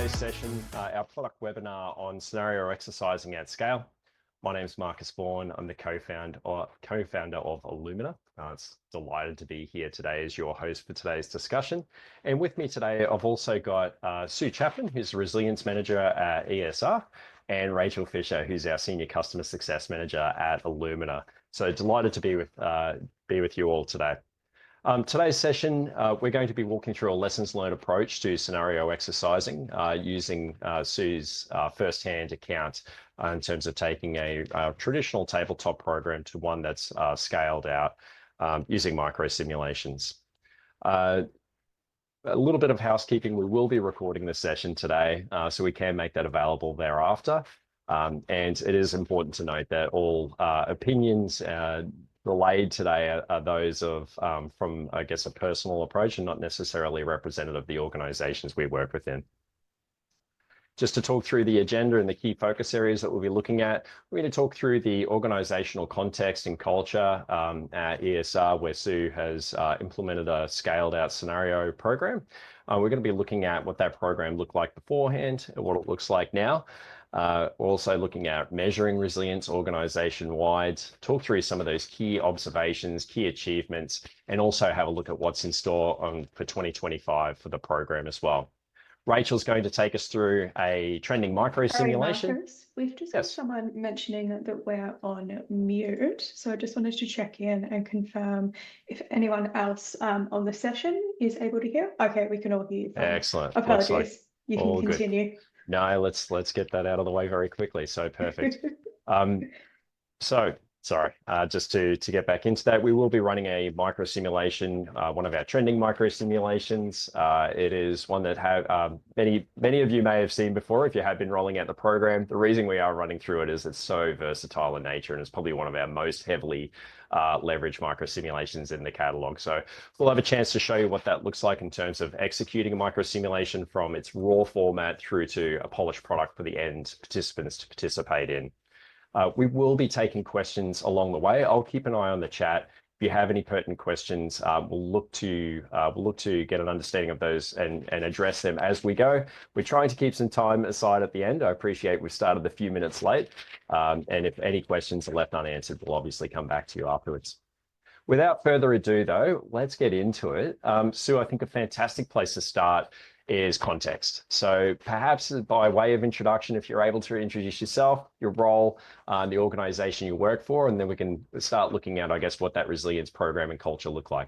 today's session, our product webinar on scenario exercising at scale. My name is Marcus Vaughan. I'm the co-founder of iluminr. It's delighted to be here today as your host for today's discussion. And with me today, I've also got Sue Chapman, who's the Resilience Manager at ESR, and Rachel Fisher, who's our Senior Customer Success Manager at iluminr. So delighted to be with you all today. Today's session, we're going to be walking through a lessons learned approach to scenario exercising using Sue's first-hand account in terms of taking a traditional tabletop program to one that's scaled out using microsimulations. A little bit of housekeeping, we will be recording this session today, so we can make that available thereafter. And it is important to note that all opinions relayed today are those of from, I guess, a personal approach and not necessarily representative of the organizations we work within. Just to talk through the agenda and the key focus areas that we'll be looking at, we're going to talk through the organizational context and culture at ESR, where Sue has implemented a scaled out scenario program. We're going to be looking at what that program looked like beforehand and what it looks like now. We're also looking at measuring resilience organization-wide, talk through some of those key observations, key achievements, and also have a look at what's in store for 2025 for the program as well. Rachel's going to take us through a trending micro simulation. Marcus, we've just got someone mentioning that we're on mute, so I just wanted to check in and confirm if anyone else on the session is able to hear. Okay, we can all hear you. Excellent. Apologies. You can continue. Good. No, let's get that out of the way very quickly. So perfect. Sorry, just to get back into that, we will be running a micro simulation, one of our trending micro simulations. It is one that many of you may have seen before if you have been rolling out the program. The reason we are running through it is it's so versatile in nature, and it's probably one of our most heavily leveraged micro simulations in the catalog. So we'll have a chance to show you what that looks like in terms of executing a micro simulation from its raw format through to a polished product for the end participants to participate in. We will be taking questions along the way. I'll keep an eye on the chat. If you have any pertinent questions, we'll look to get an understanding of those and address them as we go. We're trying to keep some time aside at the end. I appreciate we started a few minutes late. And if any questions are left unanswered, we'll obviously come back to you afterwards. Without further ado, though, let's get into it. Sue, I think a fantastic place to start is context. So perhaps by way of introduction, if you're able to introduce yourself, your role, the organization you work for, and then we can start looking at, I guess, what that resilience program and culture look like.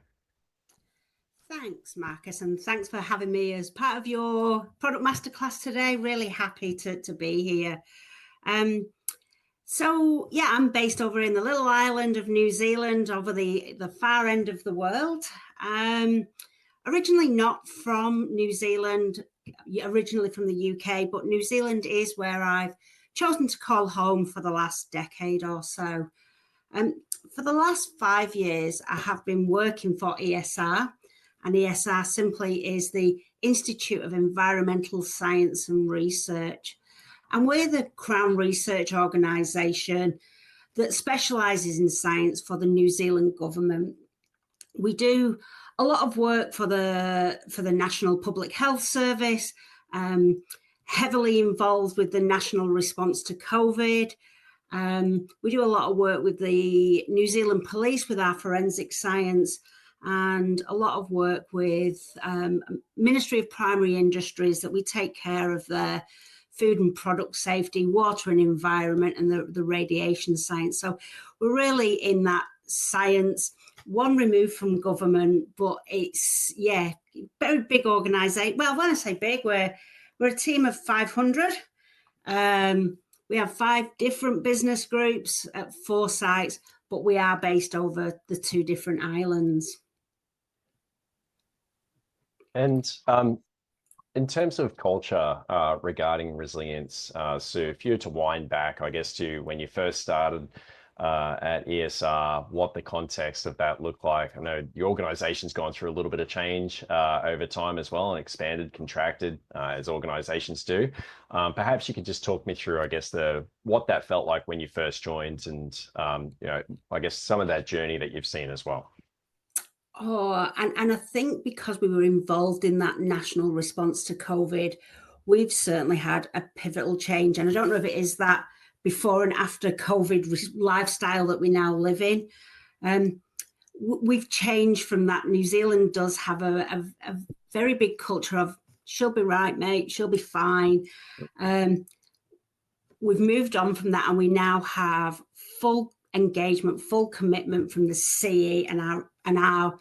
Thanks, Marcus, and thanks for having me as part of your product masterclass today. Really happy to be here. So yeah, I'm based over in the little island of New Zealand, over the far end of the world. Originally not from New Zealand, originally from the UK, but New Zealand is where I've chosen to call home for the last decade or so. For the last 5 years, I have been working for ESR, and ESR simply is the Institute of Environmental Science and Research. And we're the Crown Research organisation that specialises in science for the New Zealand government. We do a lot of work for the National Public Health Service, heavily involved with the national response to COVID. We do a lot of work with the New Zealand Police with our forensic science, and a lot of work with Ministry of Primary Industries that we take care of their food and product safety, water and environment, and the radiation science. So we're really in that science, one removed from government, but it's, yeah, very big organisation. Well, when I say big, we're a team of 500. We have 5 different business groups at 4 sites, but we are based over the 2 different islands. And in terms of culture regarding resilience, Sue, if you were to wind back, I guess, to when you first started at ESR, what the context of that looked like. I know the organization's gone through a little bit of change over time as well, and expanded, contracted, as organizations do. Perhaps you could just talk me through, I guess, what that felt like when you first joined, and I guess some of that journey that you've seen as well. Oh, and I think because we were involved in that national response to COVID, we've certainly had a pivotal change. And I don't know if it is that before and after COVID lifestyle that we now live in. We've changed from that. New Zealand does have a very big culture of, she'll be right, mate, she'll be fine. We've moved on from that, and we now have full engagement, full commitment from the CE and our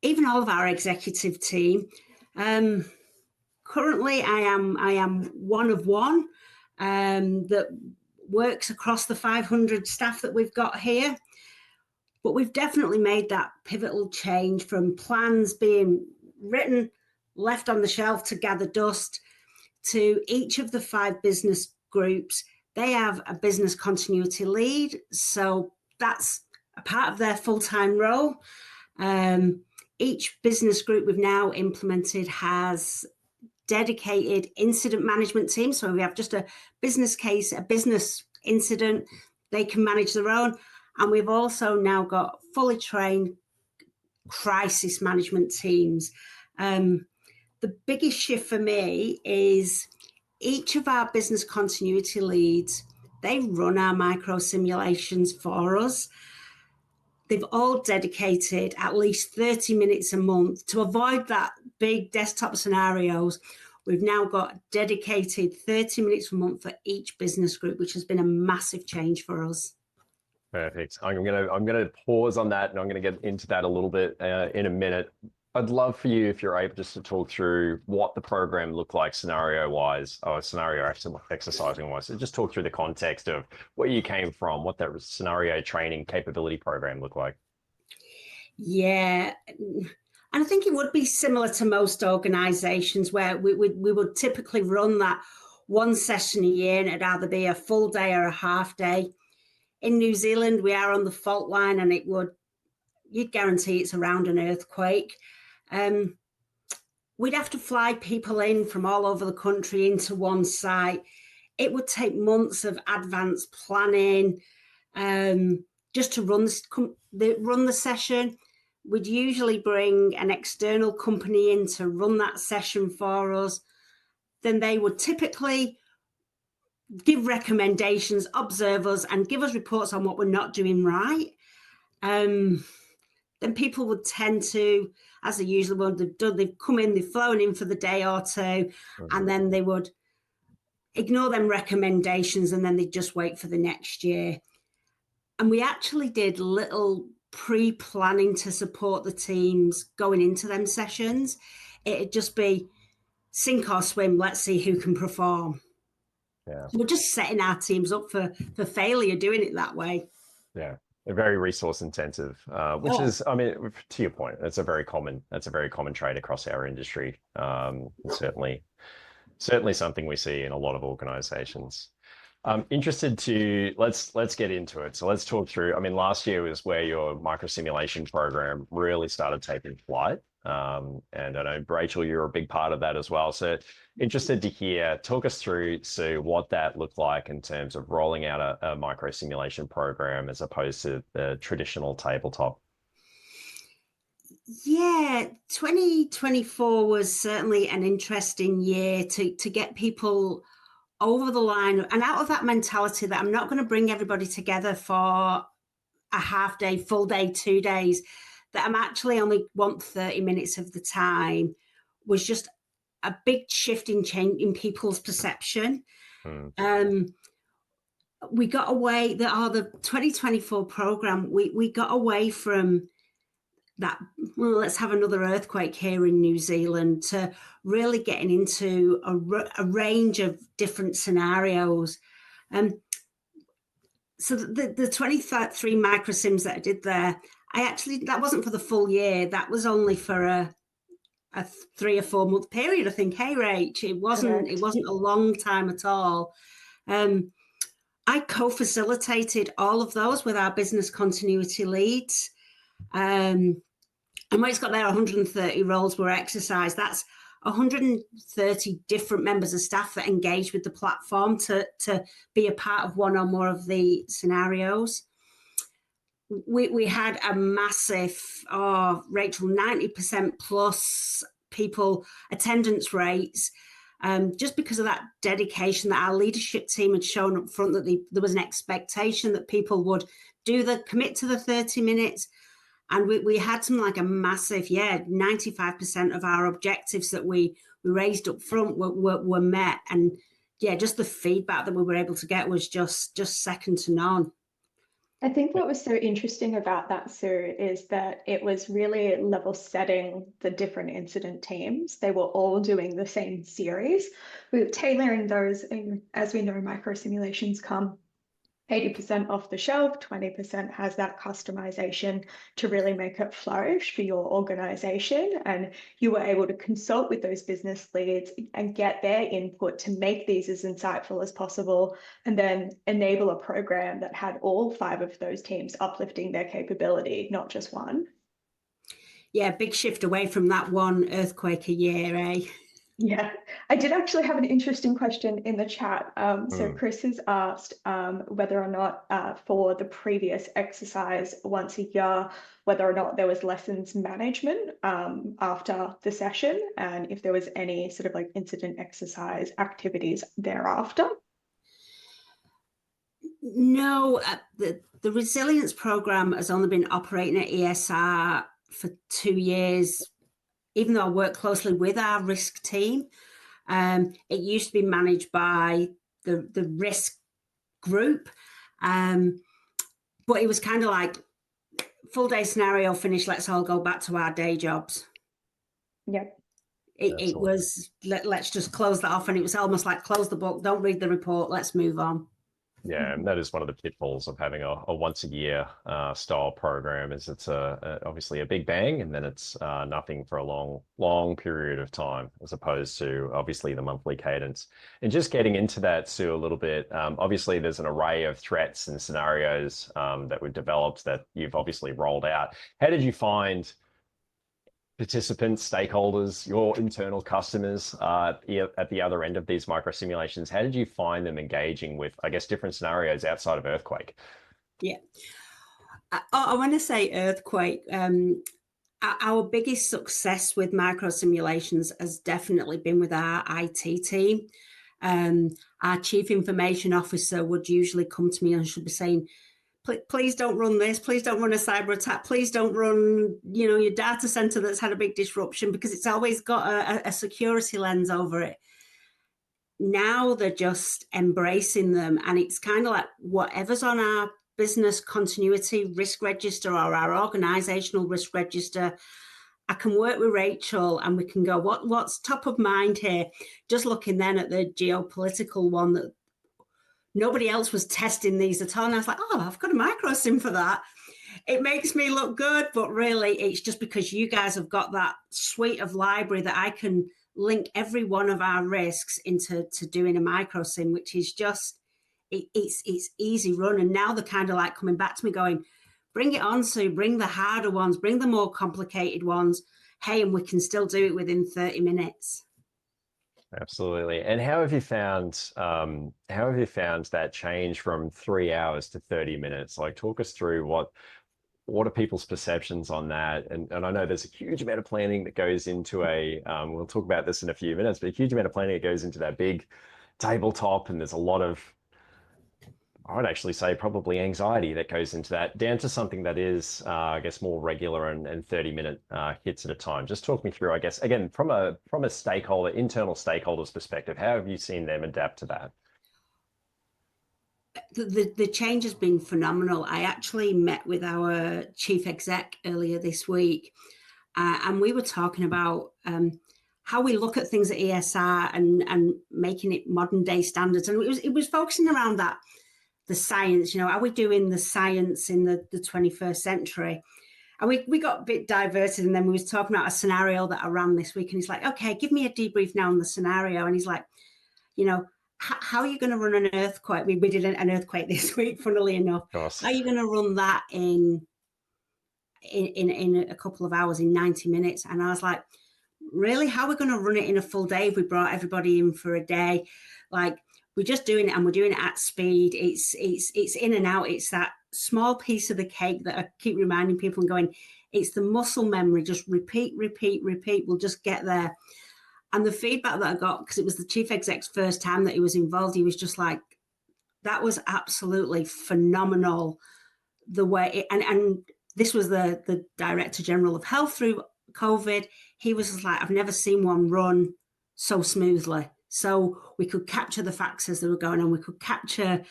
even all of our executive team. Currently, I am one of one that works across the 500 staff that we've got here. But we've definitely made that pivotal change from plans being written, left on the shelf to gather dust, to each of the 5 business groups. They have a business continuity lead. So that's a part of their full-time role. Each business group we've now implemented has dedicated incident management team. So we have just a business case, a business incident, they can manage their own. And we've also now got fully trained crisis management teams. The biggest shift for me is each of our business continuity leads, they run our micro simulations for us. They've all dedicated at least 30 minutes a month to avoid that big desktop scenarios. We've now got dedicated 30 minutes a month for each business group, which has been a massive change for us. Perfect. I'm gonna pause on that, and I'm gonna get into that a little bit in a minute. I'd love for you, if you're able, just to talk through what the program looked like scenario-wise, or scenario exercising-wise. So just talk through the context of where you came from, what that scenario training capability program looked like. Yeah, and I think it would be similar to most organisations, where we would typically run that one session a year, and it'd either be a full day or a half day. In New Zealand, we are on the fault line, and you'd guarantee it's around an earthquake. We'd have to fly people in from all over the country into one site. It would take months of advanced planning just to run the session. We'd usually bring an external company in to run that session for us. Then they would typically give recommendations, observe us, and give us reports on what we're not doing right. Then people would tend to, as they usually would, they've come in, they've flown in for the day or two, and then they would ignore them recommendations, and then they'd just wait for the next year. And we actually did little pre-planning to support the teams going into them sessions. It'd just be sink or swim, let's see who can perform. Yeah. We're just setting our teams up for failure doing it that way. Yeah. Very resource intensive, which is, I mean, to your point, that's a very common trait across our industry. Certainly something we see in a lot of organizations. I'm interested to, let's get into it. So let's talk through, I mean, last year was where your microsimulation program really started taking flight. And I know, Rachel, you're a big part of that as well. So interested to hear, talk us through, Sue, what that looked like in terms of rolling out a microsimulation program as opposed to the traditional tabletop. Yeah, 2024 was certainly an interesting year to get people over the line and out of that mentality that I'm not going to bring everybody together for a half day, full day, 2 days, that I'm actually only want 30 minutes of the time, was just a big shift in change in people's perception. We got away, the 2024 program, we got away from that, well, let's have another earthquake here in New Zealand, to really getting into a range of different scenarios. So the 23 microsims that I did there, that wasn't for the full year. That was only for a 3 or 4 month period, I think. Hey, Rach, it wasn't a long time at all. I co-facilitated all of those with our business continuity leads. And when it's got their 130 roles were exercised, that's 130 different members of staff that engage with the platform to be a part of one or more of the scenarios. We had a massive, Rachel, 90% plus people attendance rates. just because of that dedication that our leadership team had shown up front, that there was an expectation that people would commit to the 30 minutes. And we had something like a massive, 95% of our objectives that we raised up front were met. And just the feedback that we were able to get was just second to none. I think what was so interesting about that, Sue, is that it was really level setting the different incident teams. They were all doing the same series. We were tailoring those, and as we know, microsimulations come 80% off the shelf, 20% has that customization to really make it flourish for your organization. And you were able to consult with those business leads and get their input to make these as insightful as possible, and then enable a program that had all 5 of those teams uplifting their capability, not just one. Yeah, big shift away from that one earthquake a year, eh? Yeah, I did actually have an interesting question in the chat. So Chris has asked whether or not for the previous exercise once a year, whether or not there was lessons management after the session, and if there was any sort of like incident exercise activities thereafter. No, the resilience program has only been operating at ESR for 2 years. Even though I work closely with our risk team, it used to be managed by the risk group, but it was kind of like full day scenario finish, let's all go back to our day jobs. Yep. It was, let's just close that off, and it was almost like close the book, don't read the report, let's move on. Yeah, and that is one of the pitfalls of having a once a year style program, is it's obviously a big bang, and then it's nothing for a long period of time, as opposed to obviously the monthly cadence. And just getting into that, Sue, a little bit, obviously there's an array of threats and scenarios that were developed that you've obviously rolled out. How did you find participants, stakeholders, your internal customers at the other end of these microsimulations? How did you find them engaging with, I guess, different scenarios outside of earthquake? Yeah, I want to say earthquake. Our biggest success with microsimulations has definitely been with our IT team. Our chief information officer would usually come to me and should be saying, please don't run this, please don't run a cyber attack, please don't run, your data center that's had a big disruption, because it's always got a security lens over it. Now they're just embracing them, and it's kind of like whatever's on our business continuity risk register or our organizational risk register, I can work with Rachel and we can go, what's top of mind here? Just looking then at the geopolitical one, that nobody else was testing these at all. And I was like, oh, I've got a microsim for that. It makes me look good, but really it's just because you guys have got that suite of library that I can link every one of our risks into doing a microsim, which is just, it's easy run. And now they're kind of like coming back to me going, bring it on, Sue, bring the harder ones, bring the more complicated ones. Hey, and we can still do it within 30 minutes. Absolutely. And how have you found that change from 3 hours to 30 minutes? Like, talk us through what are people's perceptions on that? And I know there's a huge amount of planning that goes into we'll talk about this in a few minutes, but a huge amount of planning that goes into that big tabletop, and there's a lot of, I would actually say probably anxiety that goes into that, down to something that is, I guess, more regular and 30-minute hits at a time. Just talk me through, I guess, again, from a stakeholder, internal stakeholders perspective, how have you seen them adapt to that? The change has been phenomenal. I actually met with our chief exec earlier this week, and we were talking about how we look at things at ESR and making it modern day standards. And it was focusing around that. The science, are we doing the science in the 21st century? And we got a bit diverted, and then we was talking about a scenario that I ran this week, and he's like, okay, give me a debrief now on the scenario. And he's like, how are you going to run an earthquake? We did an earthquake this week, funnily enough. How are you going to run that in a couple of hours, in 90 minutes? And I was like, really? How are we going to run it in a full day if we brought everybody in for a day? Like, we're just doing it, and we're doing it at speed. It's in and out. It's that small piece of the cake that I keep reminding people and going, it's the muscle memory. Just repeat. We'll just get there. And the feedback that I got, because it was the chief exec's first time that he was involved, he was just like, that was absolutely phenomenal. The way, and this was the Director General of Health through COVID. He was just like, I've never seen one run so smoothly. So we could capture the facts as they were going on. We could capture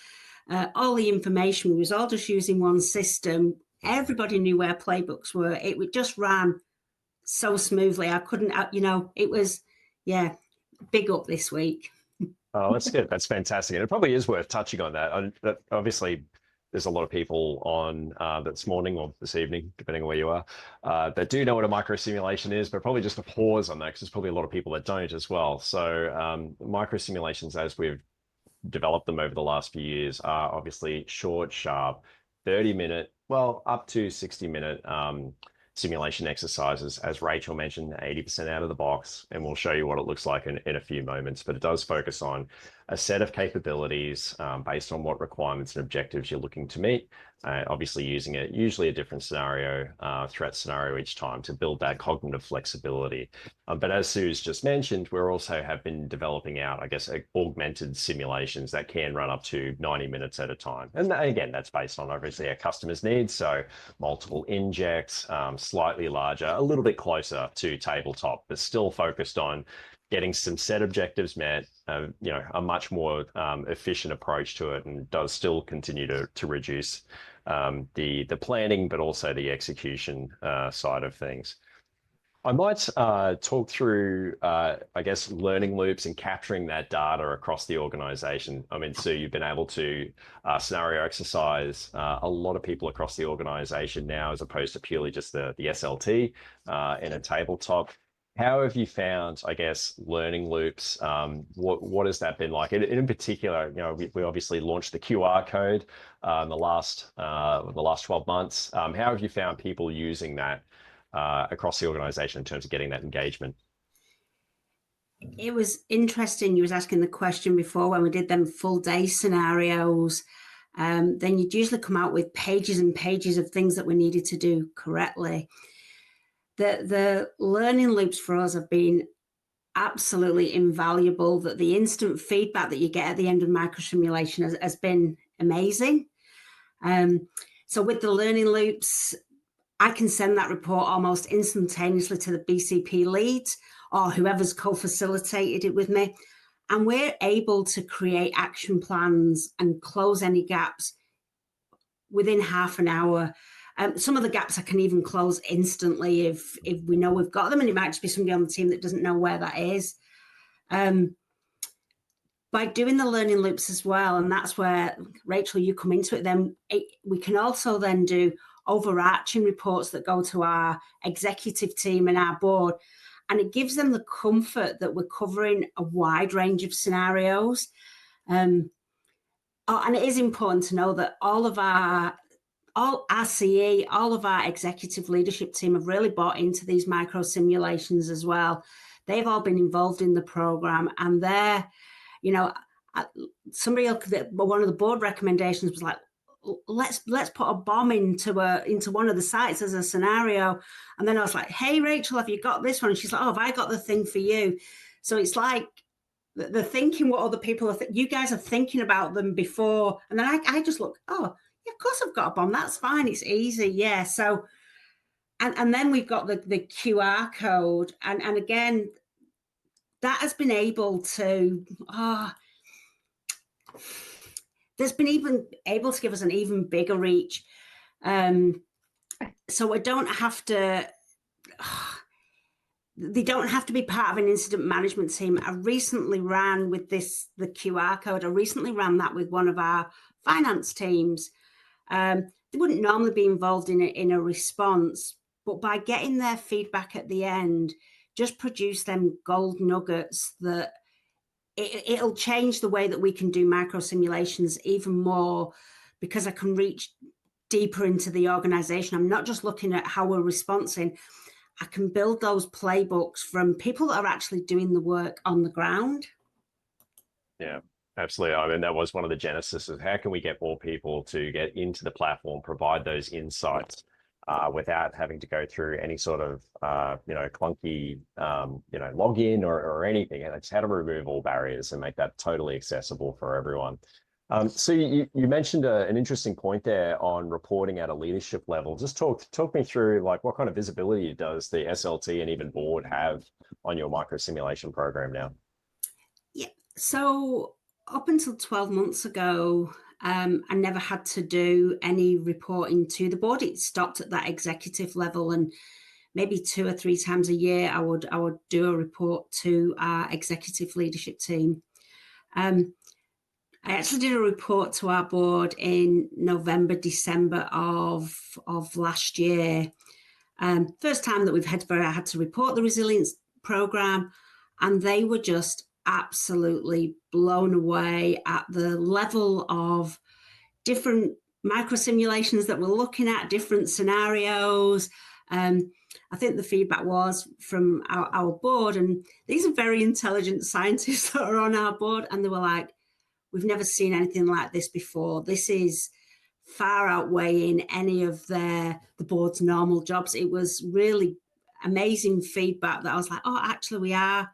all the information. We was all just using one system. Everybody knew where playbooks were. It just ran so smoothly. I couldn't, it was, yeah, big up this week. Oh, that's good. That's fantastic. And it probably is worth touching on that. Obviously, there's a lot of people on this morning or this evening, depending on where you are, that do know what a microsimulation is, but probably just a pause on that because there's probably a lot of people that don't as well. So microsimulations, as we've developed them over the last few years, are obviously short, sharp, 30-minute, well, up to 60-minute simulation exercises. As Rachel mentioned, 80% out of the box, and we'll show you what it looks like in a few moments. But it does focus on a set of capabilities based on what requirements and objectives you're looking to meet. Obviously using it, usually a different scenario, threat scenario each time to build that cognitive flexibility. But as Sue's just mentioned, we also have been developing out, I guess, augmented simulations that can run up to 90 minutes at a time. And again, that's based on obviously our customers' needs. So multiple injects, slightly larger, a little bit closer to tabletop, but still focused on getting some set objectives met, a much more efficient approach to it, and does still continue to reduce the planning, but also the execution side of things. I might talk through, I guess, learning loops and capturing that data across the organization. I mean, Sue, you've been able to scenario exercise a lot of people across the organization now, as opposed to purely just the SLT in a tabletop. How have you found, I guess, learning loops? What has that been like? In particular, we obviously launched the QR code in the last 12 months. How have you found people using that across the organization in terms of getting that engagement? It was interesting. You was asking the question before when we did them full day scenarios. Then you'd usually come out with pages and pages of things that we needed to do correctly. The learning loops for us have been absolutely invaluable. That the instant feedback that you get at the end of microsimulation has been amazing. So with the learning loops, I can send that report almost instantaneously to the BCP leads or whoever's co-facilitated it with me. And we're able to create action plans and close any gaps within half an hour. Some of the gaps I can even close instantly if we know we've got them, and it might just be somebody on the team that doesn't know where that is. By doing the learning loops as well, and that's where, Rachel, you come into it, then we can also then do overarching reports that go to our executive team and our board, and it gives them the comfort that we're covering a wide range of scenarios. And it is important to know that all of our CE, all of our executive leadership team have really bought into these micro simulations as well. They've all been involved in the program, and they're, one of the board recommendations was like, let's put a bomb into one of the sites as a scenario. And then I was like, hey, Rachel, have you got this one? And she's like, oh, have I got the thing for you? So it's like the thinking what other people are you guys are thinking about them before. And then I just look, oh, yeah, of course I've got a bomb. That's fine. It's easy. Yeah. So, and then we've got the QR code. And again, that has been able to, there's been even able to give us an even bigger reach. So I don't have to, they don't have to be part of an incident management team. I recently ran with the QR code. I recently ran that with one of our finance teams. They wouldn't normally be involved in a response, but by getting their feedback at the end, just produce them gold nuggets that it'll change the way that we can do micro simulations even more, because I can reach deeper into the organization. I'm not just looking at how we're responding. I can build those playbooks from people that are actually doing the work on the ground. Yeah, absolutely. I mean, that was one of the genesis of how can we get more people to get into the platform, provide those insights without having to go through any sort of clunky login or anything. And it's how to remove all barriers and make that totally accessible for everyone. So you mentioned an interesting point there on reporting at a leadership level. Just talk me through like what kind of visibility does the SLT and even board have on your microsimulation program now? Yeah, so up until 12 months ago, I never had to do any reporting to the board. It stopped at that executive level, and maybe 2 or 3 times a year I would do a report to our executive leadership team. I actually did a report to our board in November, December of last year. First time that I had to report the resilience program, and they were just absolutely blown away at the level of different microsimulations that we're looking at, different scenarios. I think the feedback was from our board, and these are very intelligent scientists that are on our board, and they were like, we've never seen anything like this before. This is far outweighing any of the board's normal jobs. It was really amazing feedback that I was like, oh, actually we are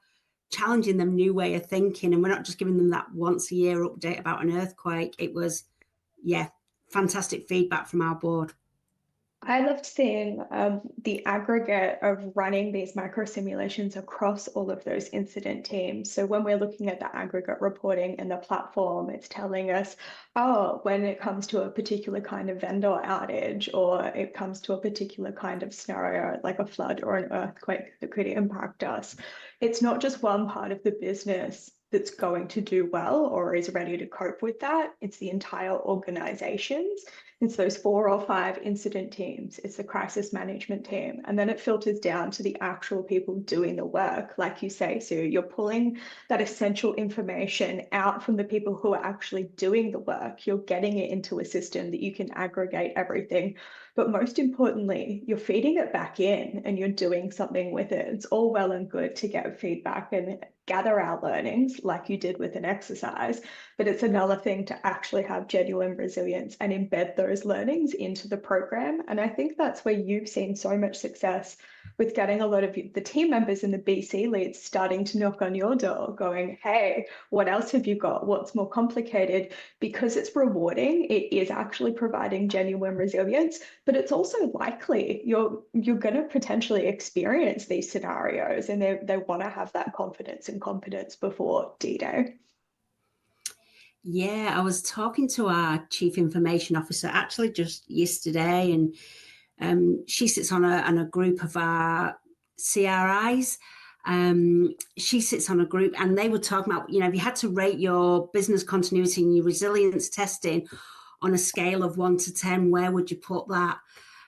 challenging them new way of thinking, and we're not just giving them that once a year update about an earthquake. It was, yeah, fantastic feedback from our board. I loved seeing the aggregate of running these micro simulations across all of those incident teams. So when we're looking at the aggregate reporting in the platform, it's telling us, oh, when it comes to a particular kind of vendor outage, or it comes to a particular kind of scenario like a flood or an earthquake that could impact us, it's not just one part of the business that's going to do well or is ready to cope with that. It's the entire organizations. It's those 4 or 5 incident teams. It's the crisis management team. And then it filters down to the actual people doing the work. Like you say, Sue, you're pulling that essential information out from the people who are actually doing the work. You're getting it into a system that you can aggregate everything. But most importantly, you're feeding it back in and you're doing something with it. It's all well and good to get feedback and gather our learnings like you did with an exercise, but it's another thing to actually have genuine resilience and embed those learnings into the program. And I think that's where you've seen so much success with getting a lot of the team members and the BC leads starting to knock on your door going, hey, what else have you got? What's more complicated? Because it's rewarding, it is actually providing genuine resilience, but it's also likely you're going to potentially experience these scenarios, and they want to have that confidence and competence before D-Day. Yeah, I was talking to our chief information officer actually just yesterday, and she sits on a group of our CRIs. She sits on a group, and they were talking about, if you had to rate your business continuity and your resilience testing on a scale of 1 to 10, where would you put that?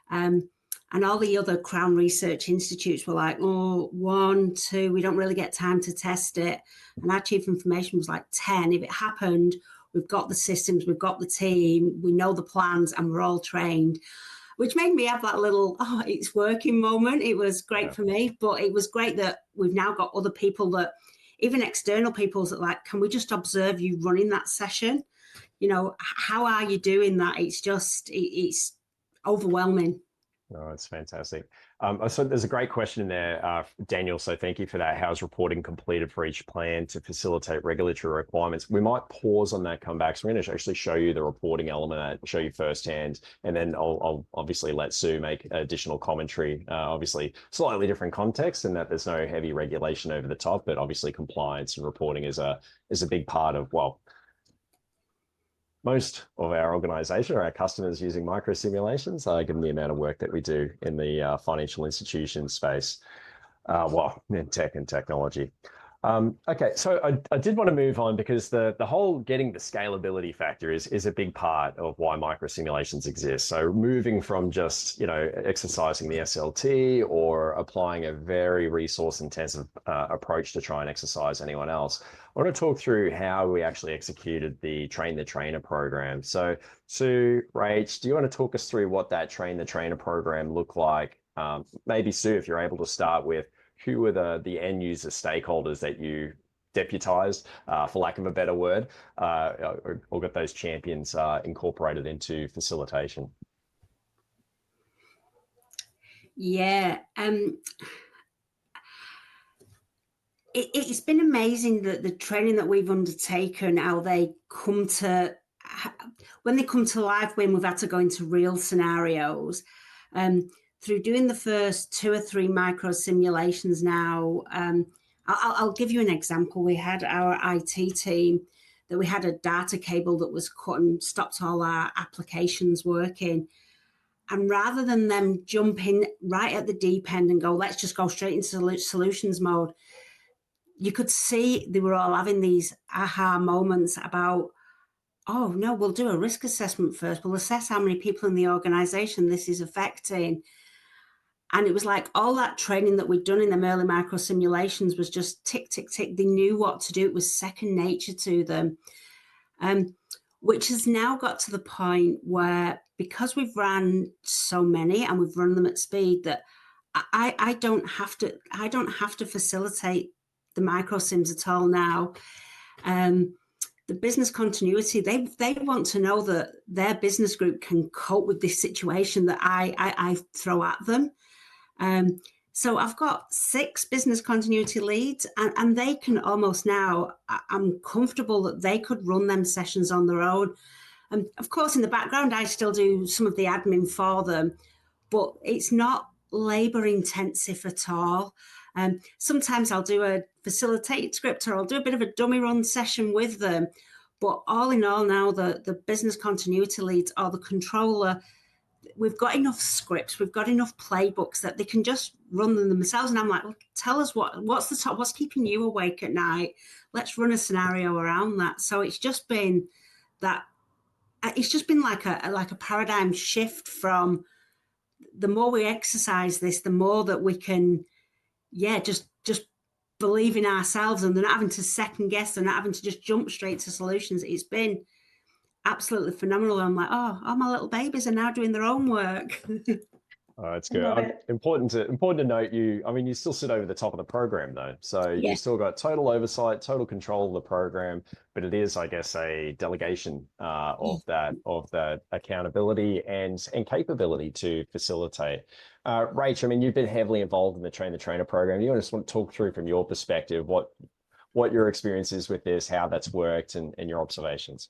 And all the other Crown Research Institutes were like, oh, 1, 2, we don't really get time to test it. And our chief information was like 10. If it happened, we've got the systems, we've got the team, we know the plans, and we're all trained, which made me have that little, oh, it's working moment. It was great for me, but it was great that we've now got other people that, even external people, that like, can we just observe you running that session? How are you doing that? It's overwhelming. Oh, it's fantastic. So there's a great question in there, Daniel. So thank you for that. How's reporting completed for each plan to facilitate regulatory requirements? We might pause on that, come back. So we're going to actually show you the reporting element, show you firsthand, and then I'll obviously let Sue make additional commentary. Obviously, slightly different context in that there's no heavy regulation over the top, but obviously compliance and reporting is a big part of, well, most of our organization or our customers using micro simulations, given the amount of work that we do in the financial institution space, in tech and technology. Okay, so I did want to move on because the whole getting the scalability factor is a big part of why micro simulations exist. So moving from just exercising the SLT or applying a very resource intensive approach to try and exercise anyone else, I want to talk through how we actually executed the Train the Trainer program. So Sue, Rach, do you want to talk us through what that Train the Trainer program looked like? Maybe Sue, if you're able to start with, who were the end user stakeholders that you deputized, for lack of a better word, or got those champions incorporated into facilitation? Yeah. It's been amazing that the training that we've undertaken, how they come to, when they come to life, when we've had to go into real scenarios, through doing the first 2 or 3 micro simulations now. I'll give you an example. We had our IT team that we had a data cable that was cut and stopped all our applications working. And rather than them jumping right at the deep end and go, let's just go straight into solutions mode, you could see they were all having these aha moments about, oh, no, we'll do a risk assessment first. We'll assess how many people in the organization this is affecting. And it was like all that training that we'd done in them early micro simulations was just tick, tick, tick. They knew what to do. It was second nature to them, which has now got to the point where, because we've ran so many and we've run them at speed, that I don't have to facilitate the micro sims at all now. The business continuity, they want to know that their business group can cope with this situation that I throw at them. So I've got 6 business continuity leads, and they can almost now, I'm comfortable that they could run them sessions on their own. And of course, in the background, I still do some of the admin for them, but it's not labor intensive at all. Sometimes I'll do a facilitated script, or I'll do a bit of a dummy run session with them. But all in all now, the business continuity leads or the controller, we've got enough scripts, we've got enough playbooks that they can just run them themselves. And I'm like, well, tell us what's keeping you awake at night? Let's run a scenario around that. So it's just been like a paradigm shift from, the more we exercise this, the more that we can, just believe in ourselves, and they're not having to second guess, they're not having to just jump straight to solutions. It's been absolutely phenomenal. I'm like, oh, all my little babies are now doing their own work. Oh, that's I good. love it. Important to note, you still sit over the top of the program though. So Yeah. you've still got total oversight, total control of the program, but it is, I guess, a delegation of that accountability and capability to facilitate. Rach, I mean, you've been heavily involved in the Train the Trainer program. You just want to talk through from your perspective what your experience is with this, how that's worked, and your observations.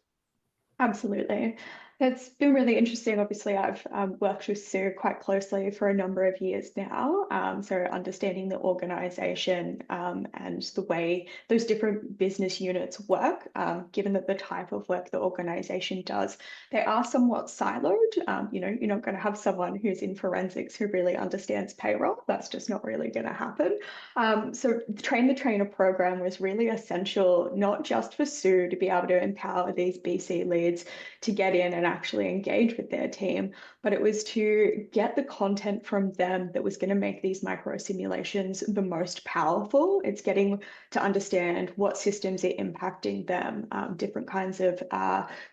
Absolutely. It's been really interesting. Obviously, I've worked with Sue quite closely for a number of years now. So understanding the organization and the way those different business units work, given that the type of work the organization does, they are somewhat siloed. You're not going to have someone who's in forensics who really understands payroll. That's just not really going to happen. So the Train the Trainer program was really essential, not just for Sue to be able to empower these BC leads to get in and actually engage with their team, but it was to get the content from them that was going to make these micro simulations the most powerful. It's getting to understand what systems are impacting them, different kinds of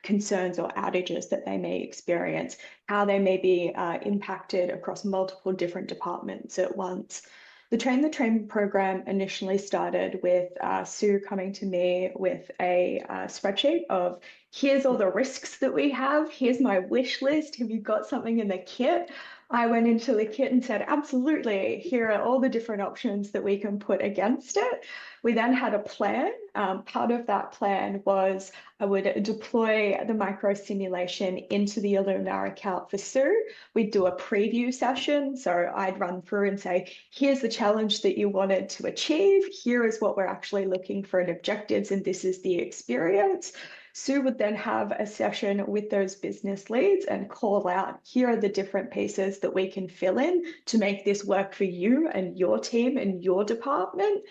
concerns or outages that they may experience, how they may be impacted across multiple different departments at once. The Train the Train program initially started with Sue coming to me with a spreadsheet of, here's all the risks that we have, here's my wish list, have you got something in the kit? I went into the kit and said, absolutely, here are all the different options that we can put against it. We then had a plan. Part of that plan was I would deploy the micro simulation into the iluminr account for Sue. We'd do a preview session. So I'd run through and say, here's the challenge that you wanted to achieve. Here is what we're actually looking for in objectives, and this is the experience. Sue would then have a session with those business leads and call out, here are the different pieces that we can fill in to make this work for you and your team and your department.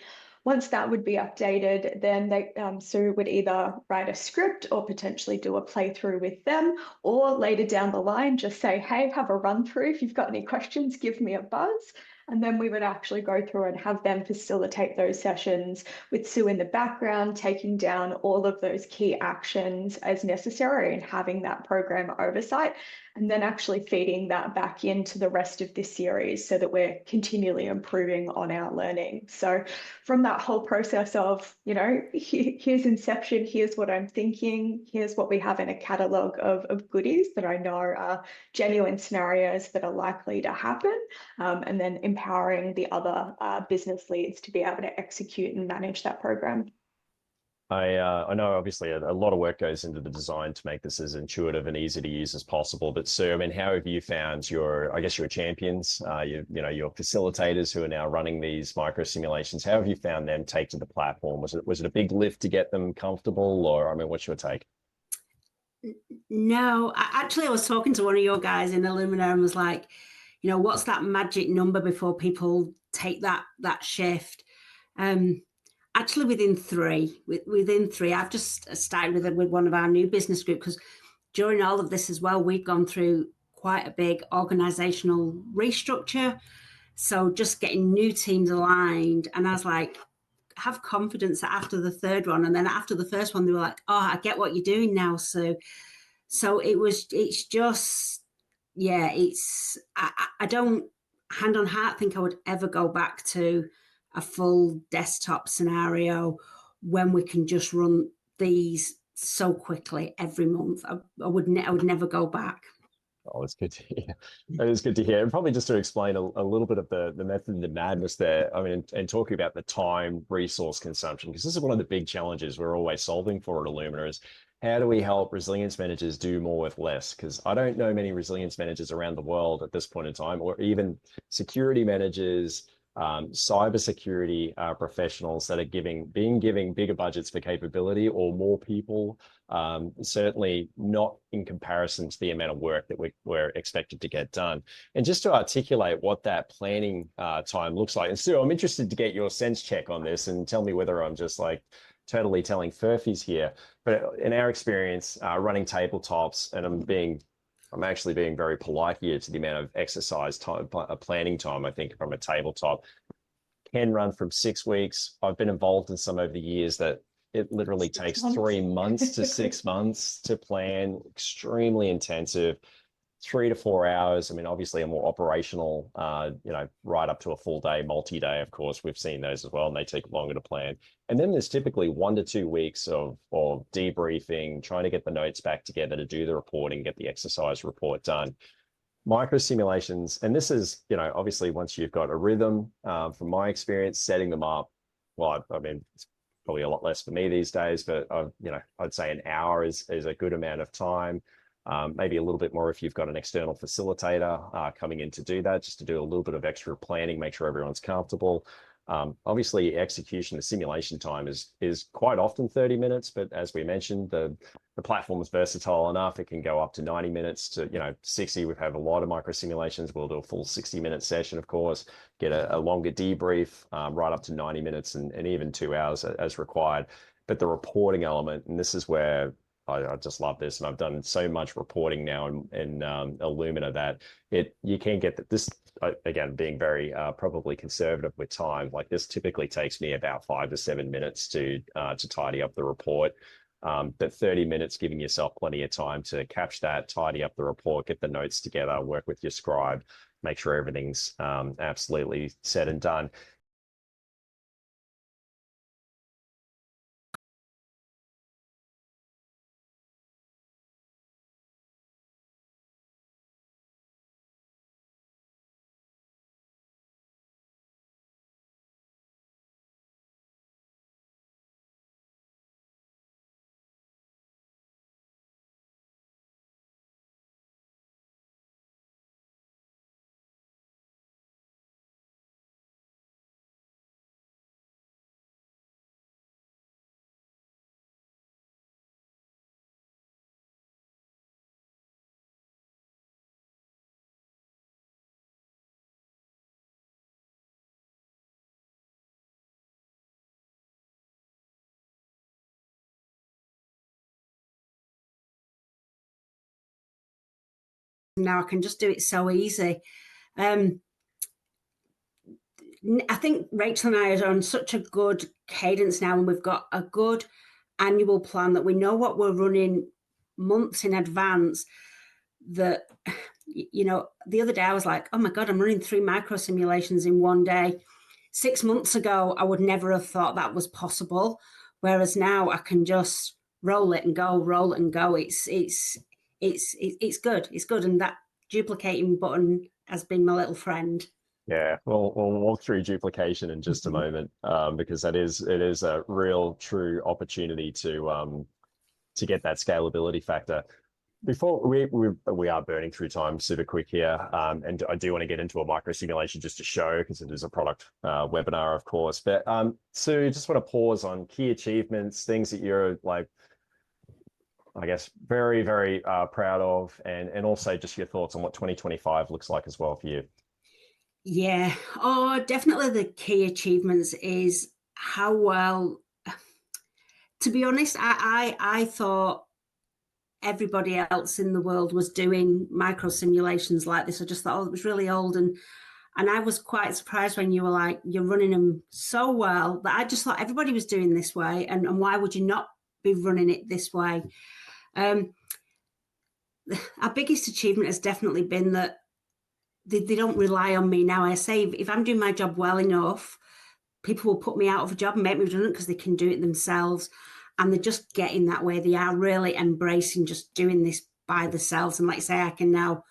Once that would be updated, then Sue would either write a script or potentially do a playthrough with them, or later down the line, just say, hey, have a run through. If you've got any questions, give me a buzz. And then we would actually go through and have them facilitate those sessions with Sue in the background, taking down all of those key actions as necessary and having that program oversight. and then actually feeding that back into the rest of this series so that we're continually improving on our learning. So from that whole process of, you know, here's inception, here's what I'm thinking, here's what we have in a catalogue of goodies that I know are genuine scenarios that are likely to happen, and then empowering the other business leads to be able to execute and manage that program. I know obviously a lot of work goes into the design to make this as intuitive and easy to use as possible. But Sue, I mean, how have you found your, I guess your champions, you know, your facilitators who are now running these micro simulations? How have you found them take to the platform? Was it a big lift to get them comfortable, or I mean, what's your take? No, I was talking to one of your guys in iluminr and was like, you know, what's that magic number before people take that shift? Actually, within three, I've just started with one of our new business group, because during all of this as well, we've gone through quite a big organizational restructure. So just getting new teams aligned, and I was like, have confidence that after the third one, and then after the first one, they were like, oh, I get what you're doing now. So it's just, yeah, I don't, hand on heart, think I would ever go back to a full desktop scenario when we can just run these so quickly every month. I would never go back. Oh, it's good to hear. It is good to hear. And probably just to explain a little bit of the method and the madness there. I mean, and talking about the time resource consumption, because this is one of the big challenges we're always solving for at iluminr is how do we help resilience managers do more with less? Because I don't know many resilience managers around the world at this point in time, or even security managers, cybersecurity professionals that are giving bigger budgets for capability or more people, certainly not in comparison to the amount of work that we're expected to get done. And just to articulate what that planning time looks like, and Sue, I'm interested to get your sense check on this and tell me whether I'm just like totally telling furphies here. But in our experience, running tabletops, and I'm actually being very polite here to the amount of exercise time, planning time, I think, from a tabletop can run from 6 weeks. I've been involved in some over the years that it literally takes 3 months to 6 months to plan, extremely intensive, 3 to 4 hours. I mean, obviously a more operational, you know, right up to a full day, multi-day, of course, we've seen those as well, and they take longer to plan. And then there's typically 1 to 2 weeks of debriefing, trying to get the notes back together to do the reporting, get the exercise report done. Micro simulations, and this is, you know, obviously once you've got a rhythm, from my experience, setting them up, well, I mean, it's probably a lot less for me these days, but you know, I'd say an hour is a good amount of time. Maybe a little bit more if you've got an external facilitator coming in to do that, just to do a little bit of extra planning, make sure everyone's comfortable. Obviously, execution, the simulation time is quite often 30 minutes, but as we mentioned, the platform is versatile enough. It can go up to 90 minutes to, you know, 60. We've had a lot of micro simulations. We'll do a full 60-minute session, of course, get a longer debrief, right up to 90 minutes and even 2 hours as required. But the reporting element, and this is where I just love this, and I've done so much reporting now in iluminr that you can get this, again, being very probably conservative with time. Like this typically takes me about 5 to 7 minutes to tidy up the report. But 30 minutes giving yourself plenty of time to catch that, tidy up the report, get the notes together, work with your scribe, make sure everything's absolutely said and done. Now I can just do it so easy. I think Rachel and I are on such a good cadence now, and we've got a good annual plan that we know what we're running months in advance. that, you know, the other day I was like, oh my God, I'm running 3 micro simulations in one day. 6 months ago, I would never have thought that was possible. Whereas now I can just roll it and go, roll it and go. It's good. It's good. And that duplicating button has been my little friend. Yeah, we'll walk through duplication in just a moment, because it is a real true opportunity to get that scalability factor. Before we are burning through time super quick here, and I do want to get into a micro simulation just to show, because it is a product webinar, of course. But Sue, just want to pause on key achievements, things that you're like, I guess, very, very proud of, and also just your thoughts on what 2025 looks like as well for you. Yeah, oh, definitely the key achievements is how well, to be honest, I thought everybody else in the world was doing micro simulations like this. I just thought, oh, it was really old. And I was quite surprised when you were like, you're running them so well, that I just thought everybody was doing this way. And why would you not be running it this way? Our biggest achievement has definitely been that they don't rely on me now. I say, if I'm doing my job well enough, people will put me out of a job and make me redundant because they can do it themselves. And they're just getting that way. They are really embracing just doing this by themselves. And like I say, I can now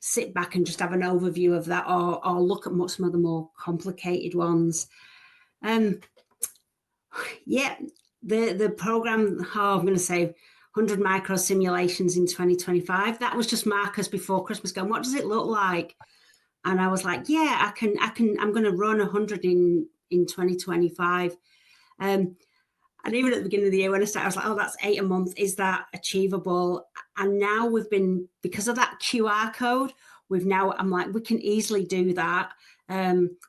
sit back and just have an overview of that, or look at some of the more complicated ones. Yeah, the program, I'm going to say 100 micro simulations in 2025. That was just Marcus before Christmas going, what does it look like? And I was like, yeah, I'm going to run 100 in 2025. And even at the beginning of the year when I started, I was like, oh, that's 8 a month. Is that achievable? And now because of that QR code, I'm like, we can easily do that.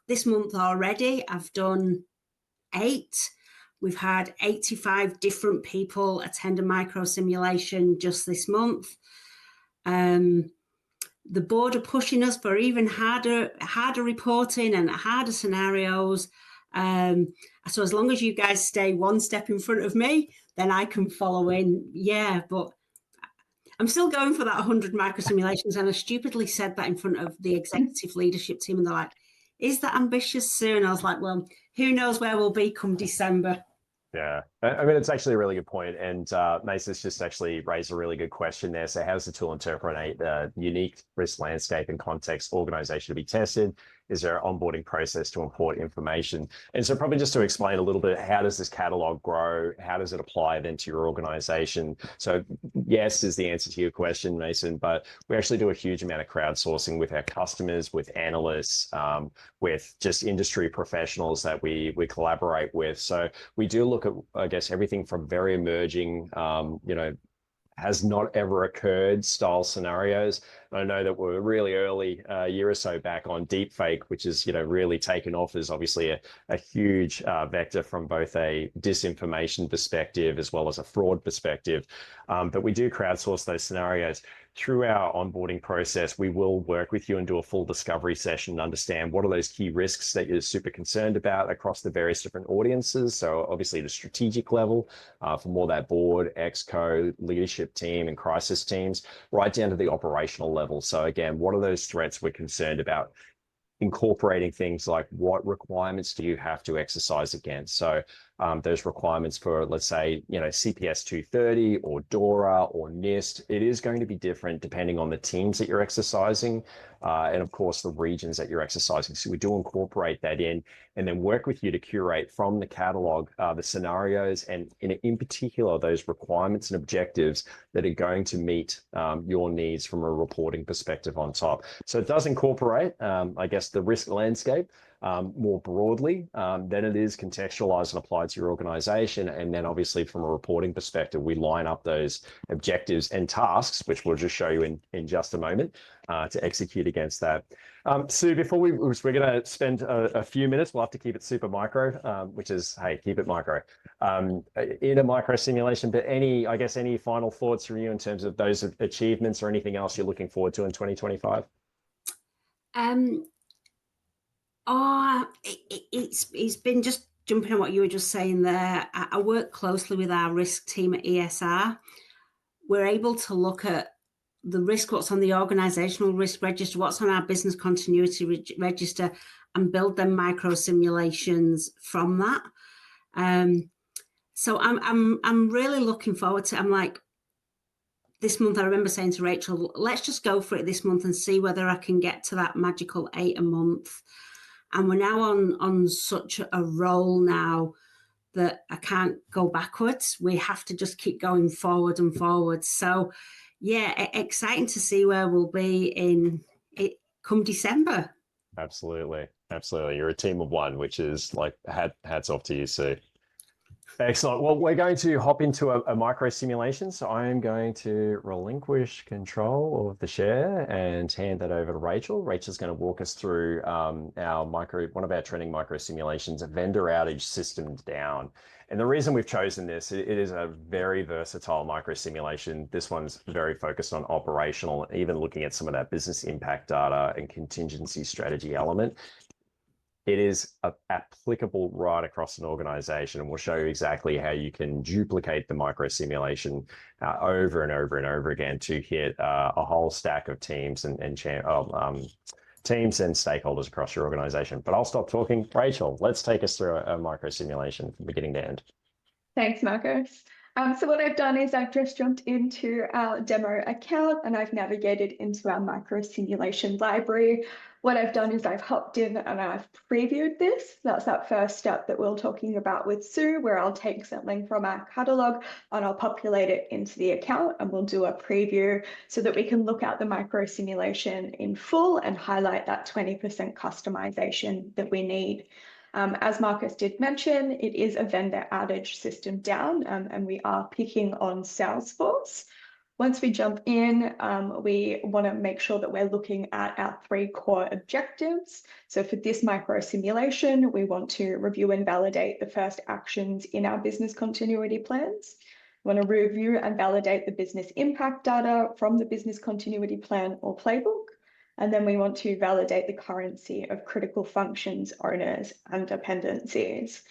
This month already, I've done 8. We've had 85 different people attend a micro simulation just this month. The board are pushing us for even harder reporting and harder scenarios. So as long as you guys stay one step in front of me, then I can follow in. Yeah, but I'm still going for that 100 micro simulations. And I stupidly said that in front of the executive leadership team. And they're like, is that ambitious, Sue? And I was like, well, who knows where we'll be come December. Yeah, I mean, it's actually a really good point. And Mace's just actually raised a really good question there. So how does the tool interpret the unique risk landscape and context organization to be tested? Is there an onboarding process to import information? And so probably just to explain a little bit, how does this catalog grow? How does it apply then to your organization? So yes is the answer to your question, Mason, but we actually do a huge amount of crowdsourcing with our customers, with analysts, with just industry professionals that we collaborate with. So we do look at, I guess, everything from very emerging, has not ever occurred style scenarios. I know that we're really early, a year or so back, on deepfake, which is, really taken off as obviously a huge vector from both a disinformation perspective as well as a fraud perspective. But we do crowdsource those scenarios. Through our onboarding process, we will work with you and do a full discovery session and understand what are those key risks that you're super concerned about across the various different audiences. So obviously the strategic level, for more that board, exco, leadership team and crisis teams, right down to the operational level. So again, what are those threats we're concerned about? Incorporating things like, what requirements do you have to exercise against? So those requirements for, let's say, CPS 230 or DORA or NIST, it is going to be different depending on the teams that you're exercising, and of course the regions that you're exercising. So we do incorporate that in, and then work with you to curate from the catalog the scenarios, and in particular those requirements and objectives that are going to meet your needs from a reporting perspective on top. So it does incorporate, I guess, the risk landscape more broadly than it is contextualized and applied to your organization. And then obviously from a reporting perspective, we line up those objectives and tasks, which we'll just show you in just a moment, to execute against that. Sue, before we're going to spend a few minutes, we'll have to keep it super micro, which is, hey, keep it micro, in a micro simulation. But any final thoughts from you in terms of those achievements or anything else you're looking forward to in 2025? It's been just jumping on what you were just saying there. I work closely with our risk team at ESR. We're able to look at the risk, what's on the organizational risk register, what's on our business continuity register, and build them micro simulations from that. So I'm really looking forward to it. I'm like, this month, I remember saying to Rachel, let's just go for it this month and see whether I can get to that magical 8 a month. And we're now on such a roll now that I can't go backwards. We have to just keep going forward and forward. So yeah, exciting to see where we'll be in it come December. Absolutely. Absolutely. You're a team of one, which is like hats off to you, Sue. Excellent. Well, we're going to hop into a micro simulation. So I am going to relinquish control of the share and hand that over to Rachel. Rachel's going to walk us through one of our trending micro simulations, a vendor outage systems down. And the reason we've chosen this, it is a very versatile micro simulation. This one's very focused on operational, even looking at some of that business impact data and contingency strategy element. It is applicable right across an organization, and we'll show you exactly how you can duplicate the micro simulation over and over and over again to hit a whole stack of teams and teams and stakeholders across your organization. But I'll stop talking. Rachel, let's take us through a micro simulation from beginning to end. Thanks, Marcus. So what I've done is I've just jumped into our demo account and I've navigated into our micro simulation library. What I've done is I've hopped in and I've previewed this. That's that first step that we're talking about with Sue, where I'll take something from our catalog and I'll populate it into the account and we'll do a preview so that we can look at the micro simulation in full and highlight that 20% customization that we need. As Marcus did mention, it is a vendor outage system down, and we are picking on Salesforce. Once we jump in, we want to make sure that we're looking at our 3 core objectives. So for this micro simulation, we want to review and validate the first actions in our business continuity plans. We want to review and validate the business impact data from the business continuity plan or playbook. And then we want to validate the currency of critical functions, owners, and dependencies.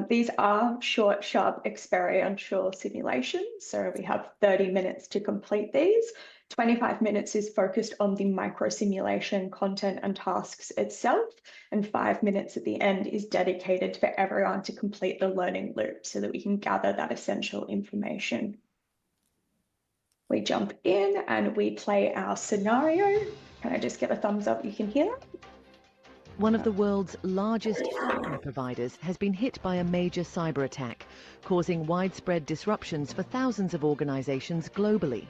These are short, sharp, experiential simulations. So we have 30 minutes to complete these. 25 minutes is focused on the micro simulation content and tasks itself. And 5 minutes at the end is dedicated for everyone to complete the learning loop so that we can gather that essential information. We jump in and we play our scenario. Can I just get a thumbs up? You can hear that? One of the world's largest software providers has been hit by a major cyber attack, causing widespread disruptions for thousands of organizations globally.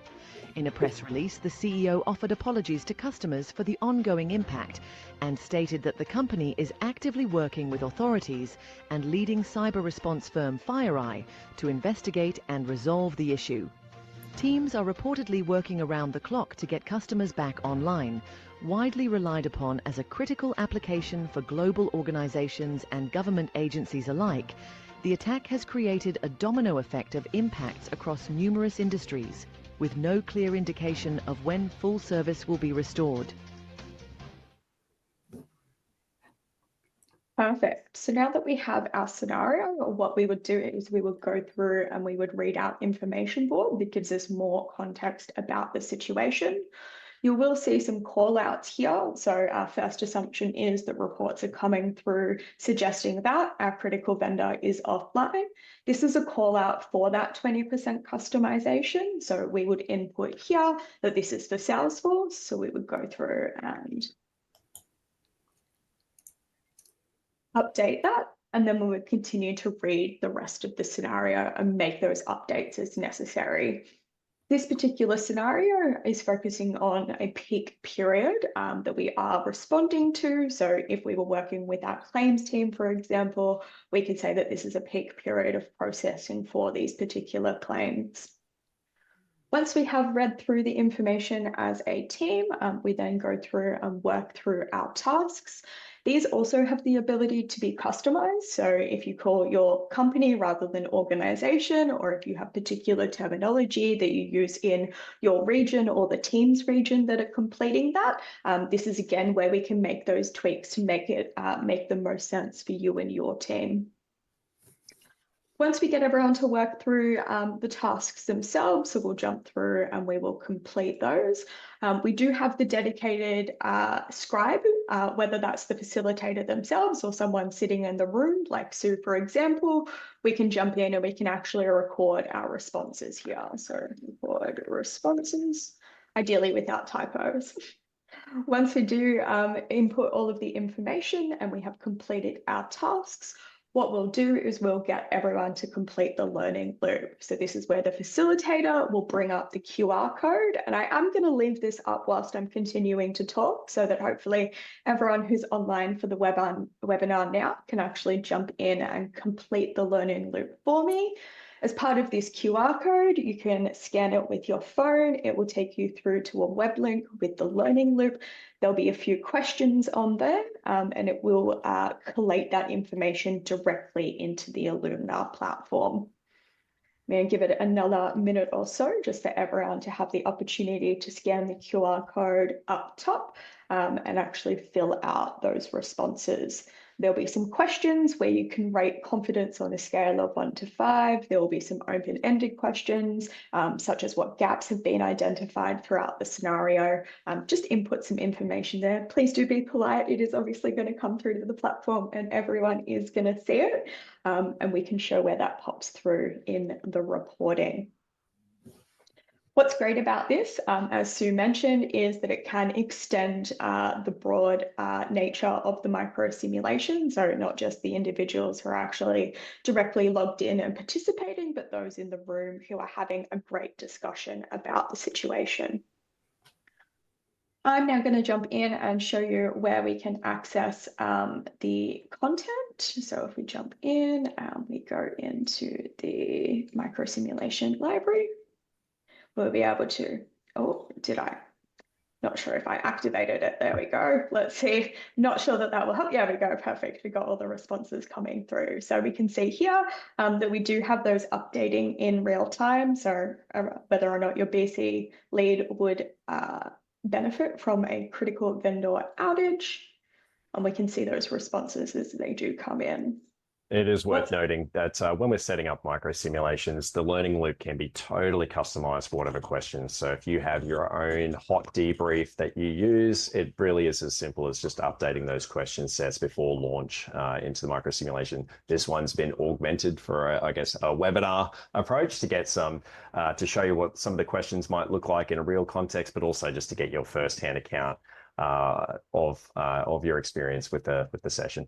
In a press release, the CEO offered apologies to customers for the ongoing impact and stated that the company is actively working with authorities and leading cyber response firm FireEye to investigate and resolve the issue. Teams are reportedly working around the clock to get customers back online, widely relied upon as a critical application for global organizations and government agencies alike. The attack has created a domino effect of impacts across numerous industries, with no clear indication of when full service will be restored. Perfect. So now that we have our scenario, what we would do is we would go through and we would read our information board that gives us more context about the situation. You will see some call outs here. So our first assumption is that reports are coming through suggesting that our critical vendor is offline. This is a call out for that 20% customization. So we would input here that this is for Salesforce. So we would go through and update that, and then we would continue to read the rest of the scenario and make those updates as necessary. This particular scenario is focusing on a peak period that we are responding to. So if we were working with our claims team, for example, we could say that this is a peak period of processing for these particular claims. Once we have read through the information as a team, we then go through and work through our tasks. These also have the ability to be customized. So if you call your company rather than organization, or if you have particular terminology that you use in your region or the team's region that are completing that, this is again where we can make those tweaks to make it make the most sense for you and your team. Once we get everyone to work through the tasks themselves, so we'll jump through and we will complete those. We do have the dedicated scribe, whether that's the facilitator themselves or someone sitting in the room, like Sue, for example. We can jump in and we can actually record our responses here. So record responses, ideally without typos. Once we do input all of the information and we have completed our tasks, what we'll do is we'll get everyone to complete the learning loop. So this is where the facilitator will bring up the QR code. And I am going to leave this up whilst I'm continuing to talk so that hopefully everyone who's online for the webinar now can actually jump in and complete the learning loop for me. As part of this QR code, you can scan it with your phone. It will take you through to a web link with the learning loop. There'll be a few questions on there, and it will collate that information directly into the iluminr platform. I'm going to give it another minute or so just for everyone to have the opportunity to scan the QR code up top and actually fill out those responses. There'll be some questions where you can rate confidence on a scale of 1 to 5. There will be some open-ended questions, such as what gaps have been identified throughout the scenario. Just input some information there. Please do be polite. It is obviously going to come through to the platform and everyone is going to see it. And we can show where that pops through in the reporting. What's great about this, as Sue mentioned, is that it can extend the broad nature of the microsimulation. So not just the individuals who are actually directly logged in and participating, but those in the room who are having a great discussion about the situation. I'm now going to jump in and show you where we can access the content. So if we jump in, we go into the microsimulation library. We'll be able to, oh, did I? Not sure if I activated it. There we go. Let's see. Not sure that that will help. Yeah, we go. Perfect. We got all the responses coming through. So we can see here that we do have those updating in real time. So whether or not your BC lead would benefit from a critical vendor outage. And we can see those responses as they do come in. It is worth noting that when we're setting up microsimulations, the learning loop can be totally customized for whatever questions. So if you have your own hot debrief that you use, it really is as simple as just updating those question sets before launch into the microsimulation. This one's been augmented for, I guess, a webinar approach to get some, to show you what some of the questions might look like in a real context, but also just to get your first-hand account of your experience with the session.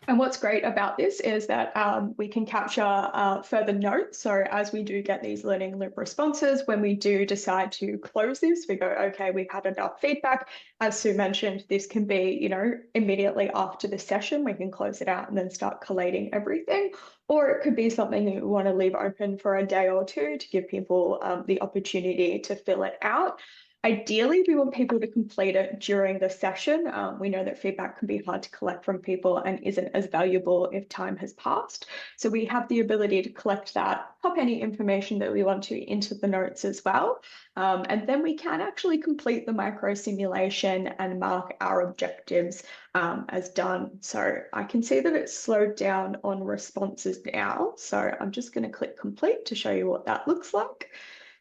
And what's great about this is that we can capture further notes. So as we do get these learning loop responses, when we do decide to close this, we go, okay, we've had enough feedback. As Sue mentioned, this can be, you know, immediately after the session, we can close it out and then start collating everything. Or it could be something that we want to leave open for a day or two to give people the opportunity to fill it out. Ideally, we want people to complete it during the session. We know that feedback can be hard to collect from people and isn't as valuable if time has passed. So we have the ability to collect that, pop any information that we want to into the notes as well. And then we can actually complete the micro simulation and mark our objectives as done. So I can see that it's slowed down on responses now. So I'm just going to click complete to show you what that looks like.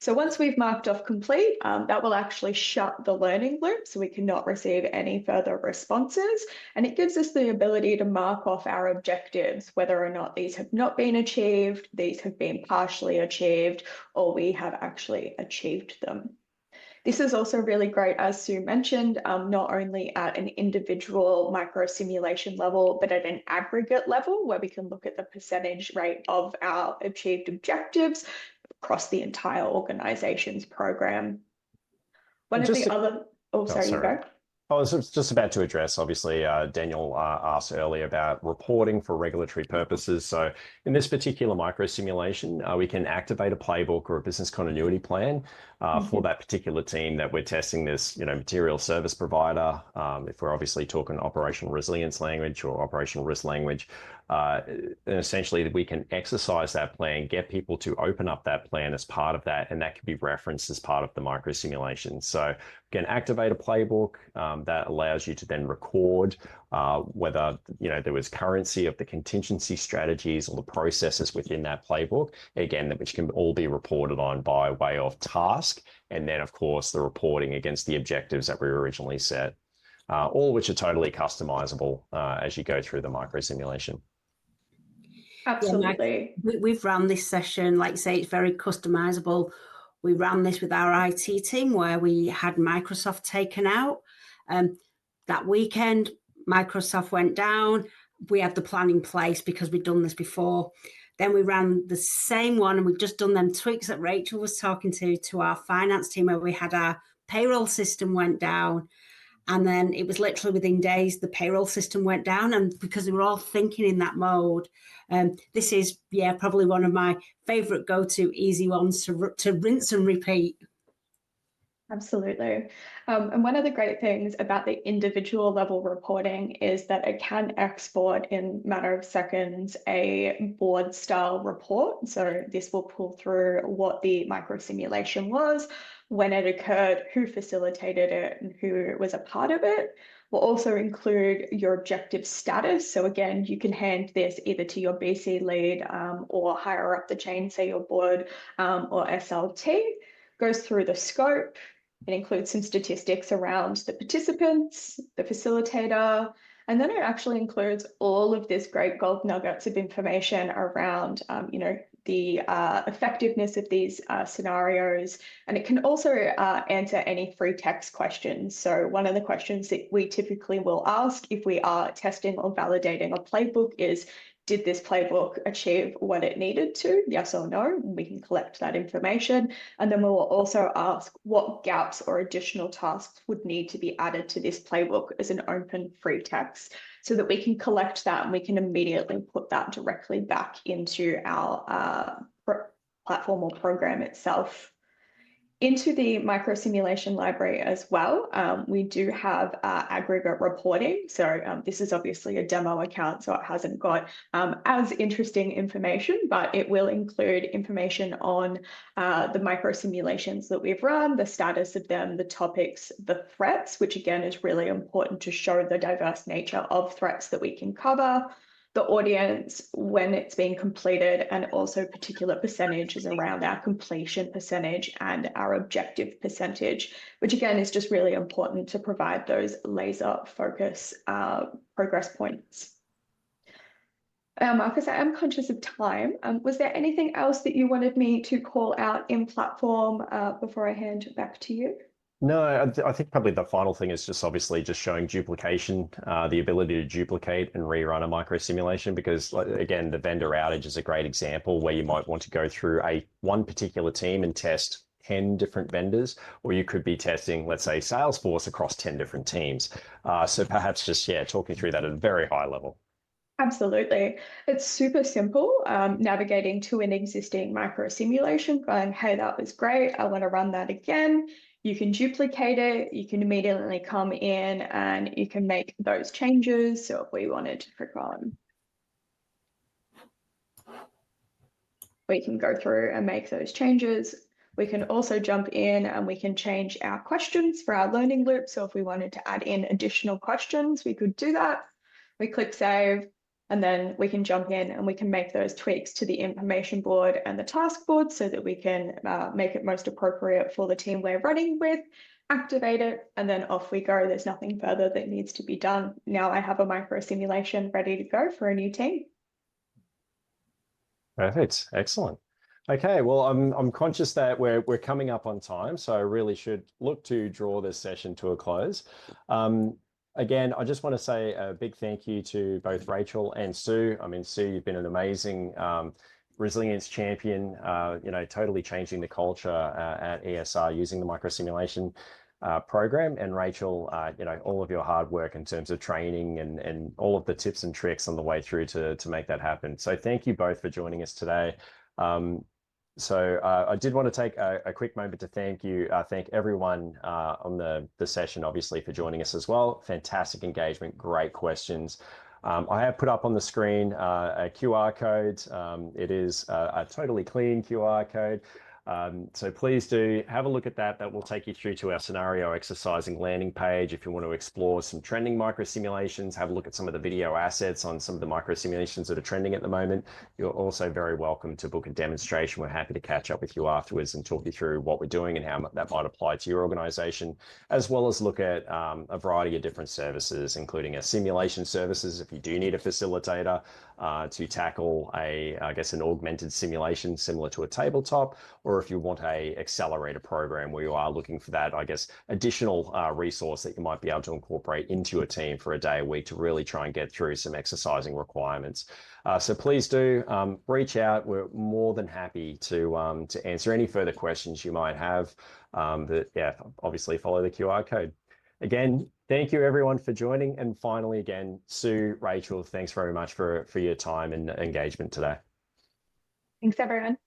So once we've marked off complete, that will actually shut the learning loop, so we cannot receive any further responses. And it gives us the ability to mark off our objectives, whether or not these have not been achieved, these have been partially achieved, or we have actually achieved them. This is also really great, as Sue mentioned, not only at an individual micro simulation level, but at an aggregate level where we can look at the percentage rate of our achieved objectives across the entire organization's program. One of the other, sorry, you go. I was just about to address, obviously, Daniel asked earlier about reporting for regulatory purposes. So in this particular micro simulation, we can activate a playbook or a business continuity plan for that particular team that we're testing this, material service provider. If we're obviously talking operational resilience language or operational risk language, and essentially we can exercise that plan, get people to open up that plan as part of that, and that can be referenced as part of the micro simulation. So we can activate a playbook that allows you to then record whether there was currency of the contingency strategies or the processes within that playbook, again, which can all be reported on by way of task, and then of course the reporting against the objectives that we originally set, all which are totally customizable as you go through the micro simulation. Absolutely. Yeah, we've run this session, like you say, it's very customizable. We ran this with our IT team where we had Microsoft taken out. That weekend, Microsoft went down. We had the plan in place because we'd done this before. Then we ran the same one, and we've just done them tweaks that Rachel was talking to our finance team, where we had our payroll system went down. And then it was literally within days, the payroll system went down. And because we were all thinking in that mode, this is, probably one of my favorite go-to easy ones to rinse and repeat. Absolutely. And one of the great things about the individual level reporting is that it can export in a matter of seconds a board style report. So this will pull through what the micro simulation was, when it occurred, who facilitated it, and who was a part of it. We'll also include your objective status. So again, you can hand this either to your BC lead or higher up the chain, say your board or SLT. Goes through the scope. It includes some statistics around the participants, the facilitator, and then it actually includes all of this great gold nuggets of information around, the effectiveness of these scenarios. And it can also answer any free text questions. So one of the questions that we typically will ask if we are testing or validating a playbook is, did this playbook achieve what it needed to? Yes or no? We can collect that information. And then we will also ask what gaps or additional tasks would need to be added to this playbook as an open free text, so that we can collect that and we can immediately put that directly back into our platform or program itself. Into the micro simulation library as well, we do have aggregate reporting. So this is obviously a demo account, so it hasn't got as interesting information, but it will include information on the micro simulations that we've run, the status of them, the topics, the threats, which again is really important to show the diverse nature of threats that we can cover, the audience, when it's being completed, and also particular percentages around our completion percentage and our objective percentage, which again is just really important to provide those laser focus progress points. Marcus, I am conscious of time. Was there anything else that you wanted me to call out in platform before I hand it back to you? No, I think probably the final thing is just obviously just showing duplication, the ability to duplicate and rerun a micro simulation, because again, the vendor outage is a great example where you might want to go through one particular team and test 10 different vendors, or you could be testing, let's say, Salesforce across 10 different teams. So perhaps just, talking through that at a very high level. Absolutely. It's super simple, navigating to an existing micro simulation, going, hey, that was great, I want to run that again. You can duplicate it, you can immediately come in and you can make those changes. So if we wanted to click on, we can go through and make those changes. We can also jump in and we can change our questions for our learning loop. So if we wanted to add in additional questions, we could do that. We click save. And then we can jump in and we can make those tweaks to the information board and the task board so that we can make it most appropriate for the team we're running with, activate it, and then off we go. There's nothing further that needs to be done. Now I have a micro simulation ready to go for a new team. Perfect. Excellent. Okay, well, I'm conscious that we're coming up on time, so I really should look to draw this session to a close. Again, I just want to say a big thank you to both Rachel and Sue. I mean, Sue, you've been an amazing resilience champion, totally changing the culture at ESR using the microsimulation program. And Rachel, all of your hard work in terms of training and all of the tips and tricks on the way through to make that happen. So thank you both for joining us today. So I did want to take a quick moment to thank everyone on the session, obviously, for joining us as well. Fantastic engagement, great questions. I have put up on the screen a QR code. It is a totally clean QR code. So please do have a look at that. That will take you through to our scenario exercising landing page. If you want to explore some trending microsimulations, have a look at some of the video assets on some of the microsimulations that are trending at the moment. You're also very welcome to book a demonstration. We're happy to catch up with you afterwards and talk you through what we're doing and how that might apply to your organization, as well as look at a variety of different services, including simulation services if you do need a facilitator to tackle an augmented simulation similar to a tabletop, or if you want a accelerator program where you are looking for that, additional resource that you might be able to incorporate into your team for a day a week to really try and get through some exercising requirements. So please do reach out. We're more than happy to answer any further questions you might have. But yeah, obviously follow the QR code. Again, thank you everyone for joining. And finally, again, Sue, Rachel, thanks very much for your time and engagement today. Thanks, everyone.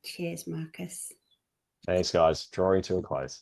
Cheers, Marcus. Thanks, guys. Drawing to a close.